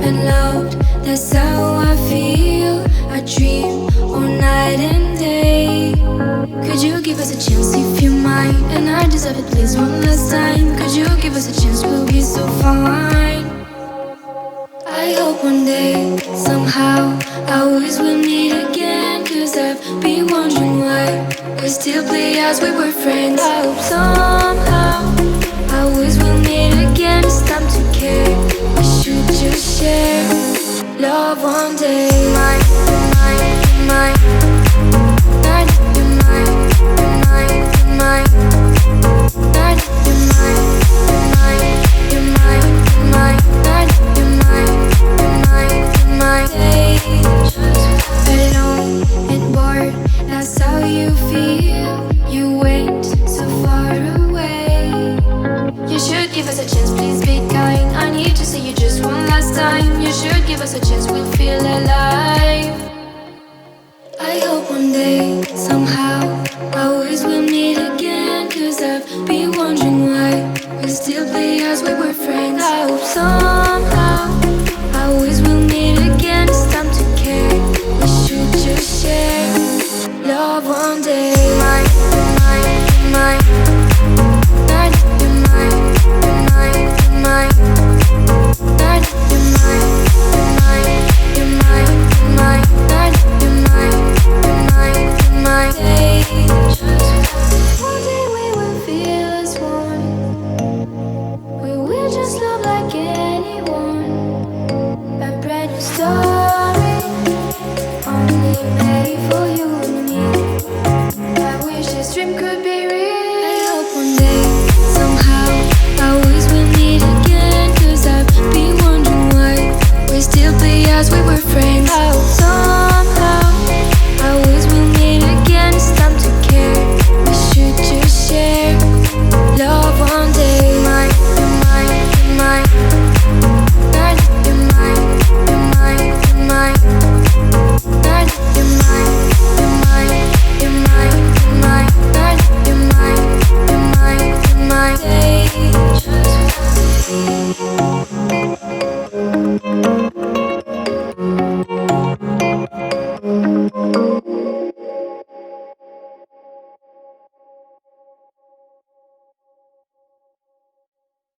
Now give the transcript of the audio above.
and loved. That's how I feel. I dream all night and day. Could you give us a chance if you might? And I deserve it, please, one last time. Could you give us a chance? We'll be so fine. I hope one day, somehow, I always will meet again. Cause I've been wondering why we still play as we were friends. I hope somehow I always will meet again. It's time to care. We should just share love one day. Mine, mine, mine. Night, you're mine, you're mine, you're mine. Night, you're mine, you're mine, you're mine, you're mine. Night, you're mine, you're mine, you're mine. Hey, alone and bored, that's how you feel. You went so far away. You should give us a chance, please be kind. I need to see you just one last time. You should give us a chance, we'll feel alive. I hope one day, somehow, I always will meet again. Cause I've been wondering why we still play as we were friends. I hope somehow I always will meet again. It's time to care. We should just share love one day. Mine, mine, mine. Night, you're mine, you're mine, you're mine. Night, you're mine, you're mine, you're mine, you're mine. Night, you're mine, you're mine, you're mine. Hey, one day we will feel as one. We will just love like anyone. A brand new story, only made for you and me. I wish this dream could be